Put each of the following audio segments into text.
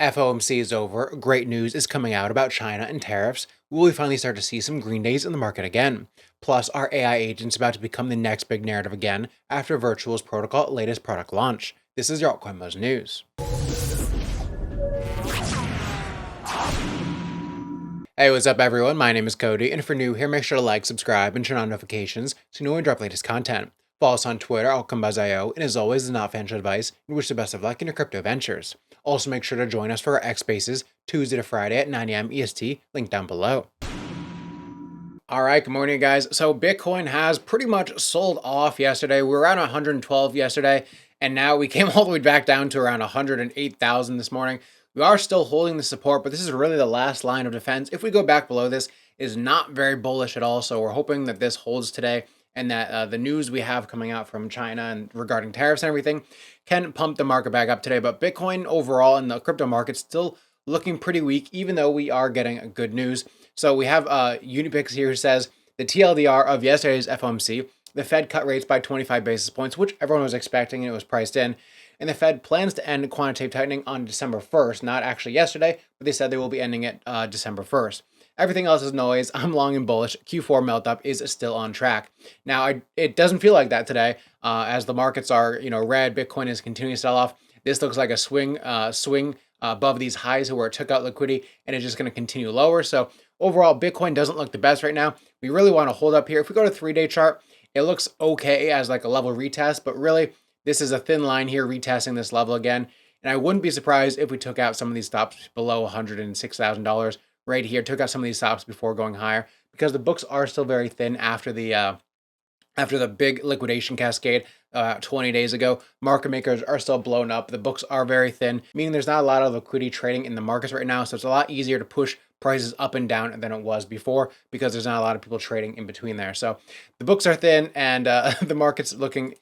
FOMC is over. Great news is coming out about China and tariffs. Will we finally start to see some green days in the market again? Plus, are AI agents about to become the next big narrative again after Virtual's protocol latest product launch? This is your Altcoin Buzz news. Hey, what's up everyone? My name is Cody, and if you're new here, make sure to like, subscribe, and turn on notifications so you know when we drop latest content. Follow us on Twitter, altcoinbuzz.io, and as always, is not financial advice, and wish the best of luck in your crypto ventures. Also, make sure to join us for our X Spaces, Tuesday to Friday at 9 a.m. EST, link down below. Alright, good morning guys. So Bitcoin has pretty much sold off yesterday. We were around 112 yesterday, and now we came all the way back down to around 108,000 this morning. We are still holding the support, but this is really the last line of defense. If we go back below this, is not very bullish at all. So we're hoping that this holds today and that the news we have coming out from China and regarding tariffs and everything can pump the market back up today. But Bitcoin overall in the crypto market still looking pretty weak, even though we are getting good news. So we have Unipix here who says the TLDR of yesterday's FOMC, the Fed cut rates by 25 basis points, which everyone was expecting and it was priced in. And the Fed plans to end quantitative tightening on December 1st, not actually yesterday, but they said they will be ending it December 1st. Everything else is noise. I'm long and bullish. Q4 melt up is still on track. Now, it doesn't feel like that today, as the markets are, red. Bitcoin is continuing to sell off. This looks like a swing above these highs where it took out liquidity, and it's just going to continue lower. So overall, Bitcoin doesn't look the best right now. We really want to hold up here. If we go to 3-day chart, it looks okay as like a level retest, but really this is a thin line here retesting this level again. And I wouldn't be surprised if we took out some of these stops below $106,000 right here, took out some of these stops before going higher, because the books are still very thin after the big liquidation cascade 20 days ago. Market makers are still blown up. The books are very thin, meaning there's not a lot of liquidity trading in the markets right now. So it's a lot easier to push prices up and down than it was before, because there's not a lot of people trading in between there. So the books are thin and the market's looking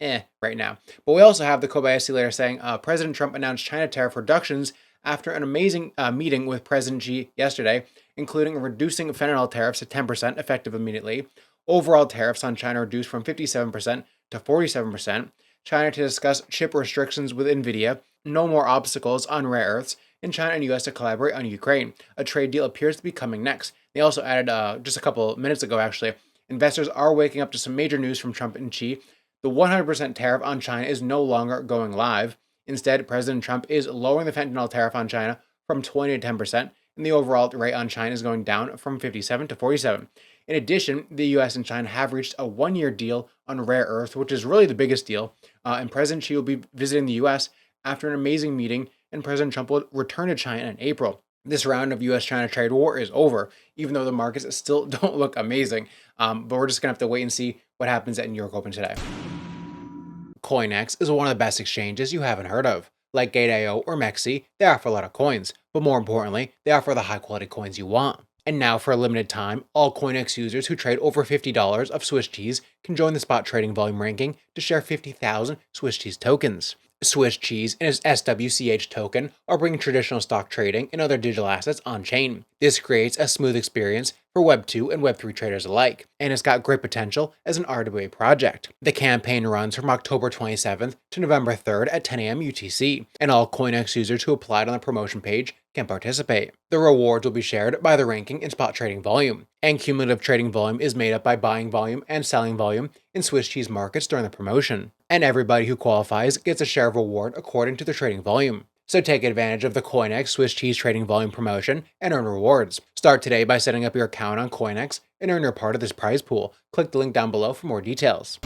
right now. But we also have the Kobayashi later saying President Trump announced China tariff reductions after an amazing meeting with President Xi yesterday, including reducing fentanyl tariffs to 10% effective immediately. Overall tariffs on China reduced from 57% to 47%. China to discuss chip restrictions with NVIDIA. No more obstacles on rare earths. And China and US to collaborate on Ukraine. A trade deal appears to be coming next. They also added, just a couple minutes ago actually, investors are waking up to some major news from Trump and Xi. The 100% tariff on China is no longer going live. Instead, President Trump is lowering the fentanyl tariff on China from 20 to 10%, and the overall rate on China is going down from 57 to 47. In addition, the US and China have reached a one-year deal on rare earth, which is really the biggest deal, and President Xi will be visiting the US after an amazing meeting, and President Trump will return to China in April. This round of US-China trade war is over, even though the markets still don't look amazing, but we're just going to have to wait and see what happens at New York Open today. CoinEx is one of the best exchanges you haven't heard of. Like Gate.io or Mexi, they offer a lot of coins, but more importantly, they offer the high-quality coins you want. And now, for a limited time, all CoinEx users who trade over $50 of Swiss cheese can join the spot trading volume ranking to share 50,000 Swiss cheese tokens. Swiss cheese and its SWCH token are bringing traditional stock trading and other digital assets on-chain. This creates a smooth experience for Web 2 and Web 3 traders alike, and it's got great potential as an RWA project. The campaign runs from October 27th to November 3rd at 10 a.m. UTC, and all CoinEx users who applied on the promotion page can participate. The rewards will be shared by the ranking and spot trading volume, and cumulative trading volume is made up by buying volume and selling volume in Swiss cheese markets during the promotion. And everybody who qualifies gets a share of reward according to the trading volume. So take advantage of the CoinEx Swiss cheese trading volume promotion and earn rewards. Start today by setting up your account on CoinEx and earn your part of this prize pool. Click the link down below for more details.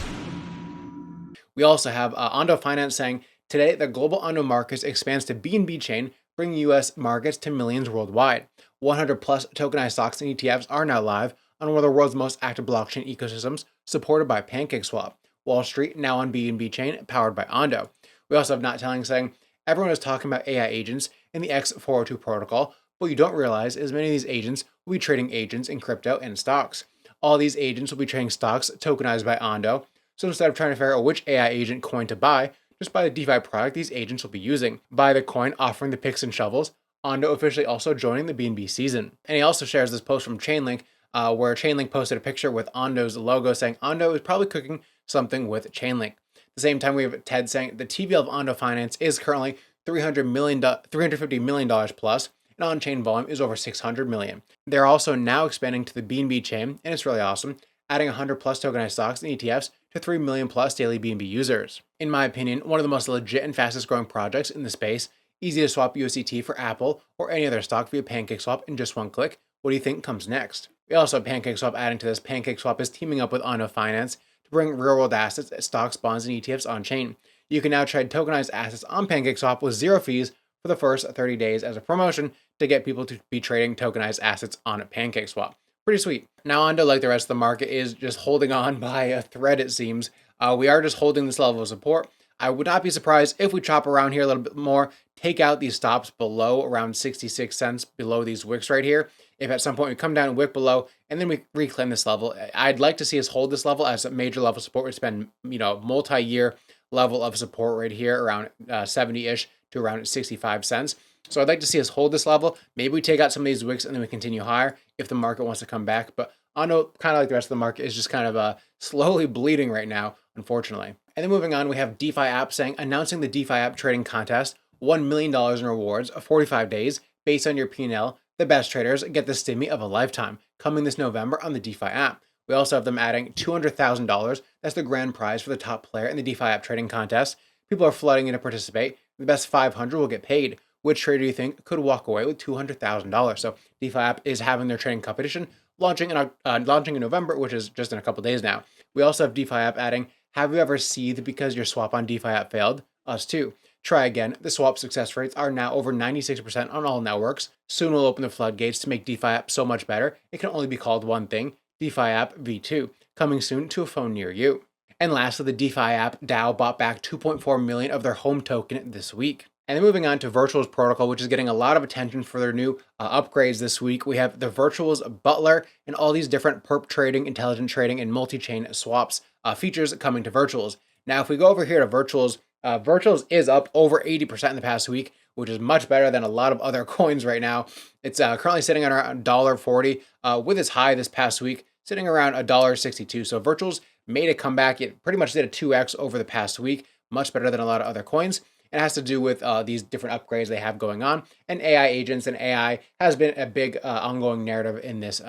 We also have Ondo Finance saying, today the global Ondo markets expands to BNB Chain, bringing US markets to millions worldwide. 100 plus tokenized stocks and ETFs are now live on one of the world's most active blockchain ecosystems, supported by PancakeSwap. Wall Street now on BNB Chain, powered by Ondo. We also have Not Telling saying, everyone is talking about AI agents in the X402 protocol. What you don't realize is many of these agents will be trading agents in crypto and stocks. All these agents will be trading stocks tokenized by Ondo. So instead of trying to figure out which AI agent coin to buy, just buy the DeFi product these agents will be using. Buy the coin offering the picks and shovels. Ondo officially also joining the BNB season. And he also shares this post from Chainlink, where Chainlink posted a picture with Ondo's logo saying Ondo is probably cooking something with Chainlink. At the same time, we have Ted saying the TVL of Ondo Finance is currently $350 million plus, and on-chain volume is over 600 million. They're also now expanding to the BNB chain, and it's really awesome, adding 100 plus tokenized stocks and ETFs to 3 million plus daily BNB users. In my opinion, one of the most legit and fastest growing projects in the space, easy to swap USDT for Apple or any other stock via PancakeSwap in just one click. What do you think comes next? We also have PancakeSwap adding to this. PancakeSwap is teaming up with Ondo Finance to bring real-world assets, stocks, bonds, and ETFs on-chain. You can now trade tokenized assets on PancakeSwap with zero fees for the first 30 days as a promotion to get people to be trading tokenized assets on PancakeSwap. Pretty sweet. Now Ondo, like the rest of the market, is just holding on by a thread, it seems. We are just holding this level of support. I would not be surprised if we chop around here a little bit more, take out these stops below around 66 cents below these wicks right here. If at some point we come down and wick below, and then we reclaim this level, I'd like to see us hold this level as a major level of support. It's been, multi-year level of support right here around 70-ish to around 65 cents. So I'd like to see us hold this level. Maybe we take out some of these wicks and then we continue higher if the market wants to come back. But Ondo, kind of like the rest of the market, is just kind of slowly bleeding right now, unfortunately. And then moving on, we have Defi App announcing the Defi App trading contest, $1 million in rewards of 45 days based on your P&L. The best traders get the stimmy of a lifetime, coming this November on the Defi App. We also have them adding $200,000. That's the grand prize for the top player in the Defi App trading contest. People are flooding in to participate. The best 500 will get paid. Which trader do you think could walk away with $200,000? So DeFi App is having their trading competition launching in November, which is just in a couple days now. We also have DeFi App adding, have you ever seethed because your swap on DeFi App failed? Us too. Try again. The swap success rates are now over 96% on all networks. Soon we'll open the floodgates to make DeFi App so much better. It can only be called one thing, Defi App V2, coming soon to a phone near you. And lastly, the DeFi App DAO bought back 2.4 million of their home token this week. And then moving on to Virtuals Protocol, which is getting a lot of attention for their new upgrades this week. We have the Virtuals Butler and all these different perp trading, intelligent trading, and multi-chain swaps features coming to Virtuals. Now, if we go over here to Virtuals, Virtuals is up over 80% in the past week, which is much better than a lot of other coins right now. It's currently sitting at around $1.40 with its high this past week, sitting around $1.62. So Virtuals made a comeback. It pretty much did a 2x over the past week, much better than a lot of other coins. It has to do with these different upgrades they have going on, and AI agents, and AI has been a big ongoing narrative in this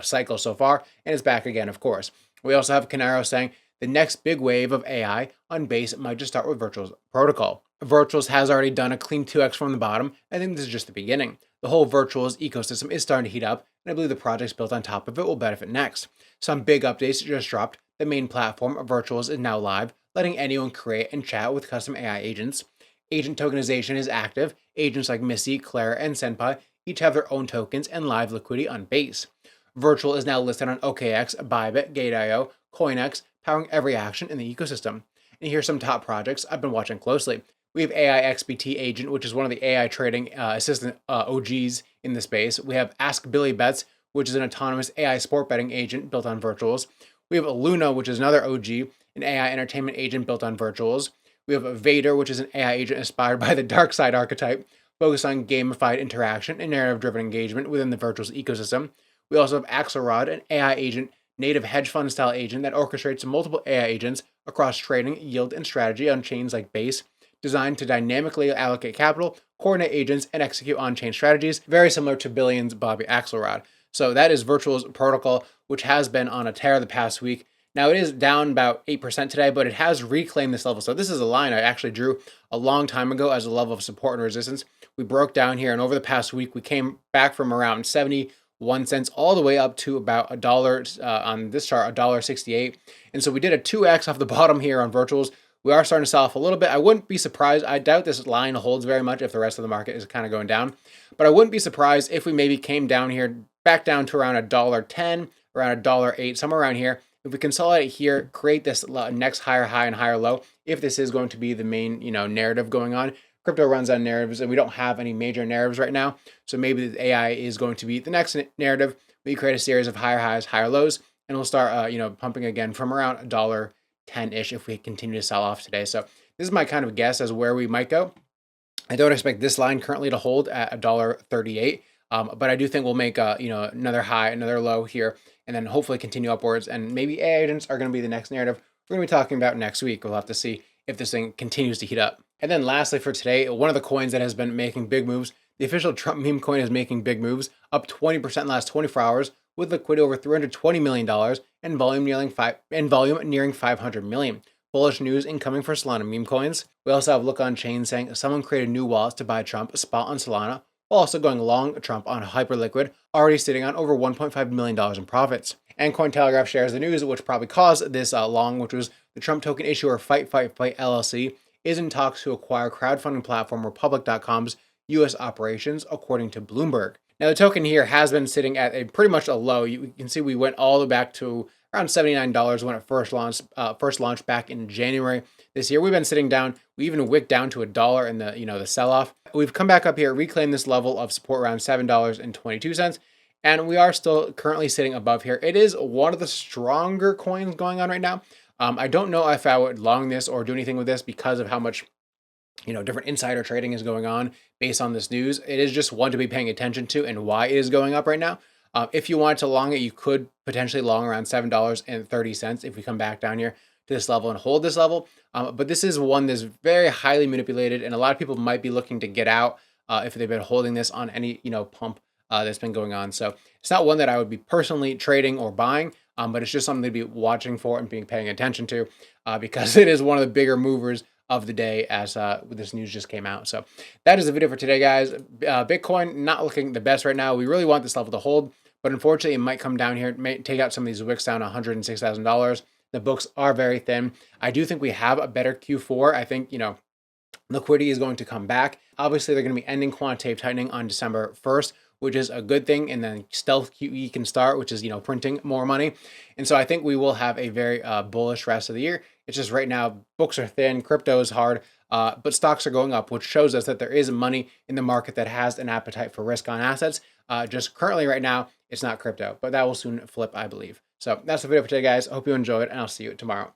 cycle so far, and it's back again, of course. We also have Canaro saying the next big wave of AI on Base might just start with Virtuals Protocol. Virtuals has already done a clean 2x from the bottom. I think this is just the beginning. The whole Virtuals ecosystem is starting to heat up, and I believe the projects built on top of it will benefit next. Some big updates just dropped. The main platform of Virtuals is now live, letting anyone create and chat with custom AI agents. Agent tokenization is active. Agents like Missy, Clara, and Senpai each have their own tokens and live liquidity on Base. Virtual is now listed on OKX, Bybit, Gate.io, CoinEx, powering every action in the ecosystem. And here's some top projects I've been watching closely. We have AI XBT Agent, which is one of the AI trading assistant OGs in the space. We have Ask Billy Bets, which is an autonomous AI sport betting agent built on Virtuals. We have Luna, which is another OG, an AI entertainment agent built on Virtuals. We have Vader, which is an AI agent inspired by the dark side archetype, focused on gamified interaction and narrative-driven engagement within the Virtuals ecosystem. We also have Axelrod, an AI agent, native hedge fund style agent that orchestrates multiple AI agents across trading, yield, and strategy on chains like Base, designed to dynamically allocate capital, coordinate agents, and execute on-chain strategies, very similar to Billion's Bobby Axelrod. So that is Virtuals Protocol, which has been on a tear the past week. Now it is down about 8% today, but it has reclaimed this level. So this is a line I actually drew a long time ago as a level of support and resistance. We broke down here, and over the past week, we came back from around 71 cents all the way up to about $1 on this chart, $1.68. And so we did a 2x off the bottom here on Virtuals. We are starting to sell off a little bit. I wouldn't be surprised. I doubt this line holds very much if the rest of the market is kind of going down. But I wouldn't be surprised if we maybe came down here, back down to around $1.10, around $1.08, somewhere around here. If we consolidate here, create this next higher high and higher low, if this is going to be the main narrative going on. Crypto runs on narratives, and we don't have any major narratives right now. So maybe the AI is going to be the next narrative. We create a series of higher highs, higher lows, and we'll start pumping again from around $1.10-ish if we continue to sell off today. So this is my kind of guess as where we might go. I don't expect this line currently to hold at $1.38. But I do think we'll make another high, another low here, and then hopefully continue upwards. And maybe AI agents are going to be the next narrative we're going to be talking about next week. We'll have to see if this thing continues to heat up. And then lastly for today, one of the coins that has been making big moves, the official Trump meme coin is making big moves, up 20% in the last 24 hours, with liquidity over $320 million and volume nearing 500 million. Bullish news incoming for Solana meme coins. We also have Look on Chain saying someone created new wallets to buy Trump spot on Solana, while also going long Trump on Hyperliquid, already sitting on over $1.5 million in profits. And Cointelegraph shares the news, which probably caused this long, which was the Trump token issuer Fight LLC is in talks to acquire crowdfunding platform Republic.com's U.S. operations, according to Bloomberg. Now, the token here has been sitting at pretty much a low. You can see we went all the way back to around $79 when it first launched back in January this year. We've been sitting down. We even wicked down to $1 in the sell-off. We've come back up here, reclaimed this level of support around $7.22, and we are still currently sitting above here. It is one of the stronger coins going on right now. I don't know if I would long this or do anything with this because of how much different insider trading is going on based on this news. It is just one to be paying attention to and why it is going up right now. If you wanted to long it, you could potentially long around $7.30 if we come back down here to this level and hold this level. But this is one that's very highly manipulated, and a lot of people might be looking to get out if they've been holding this on any pump that's been going on. So it's not one that I would be personally trading or buying, but it's just something to be watching for and paying attention to because it is one of the bigger movers of the day as this news just came out. So that is the video for today, guys. Bitcoin not looking the best right now. We really want this level to hold, but unfortunately it might come down here. It may take out some of these wicks down $106,000. The books are very thin. I do think we have a better Q4. I think, liquidity is going to come back. Obviously, they're going to be ending quantitative tightening on December 1st, which is a good thing. And then stealth QE can start, which is, printing more money. And so I think we will have a very bullish rest of the year. It's just right now, books are thin, crypto is hard, but stocks are going up, which shows us that there is money in the market that has an appetite for risk on assets. Just currently right now, it's not crypto, but that will soon flip, I believe. So that's the video for today, guys. I hope you enjoyed, and I'll see you tomorrow.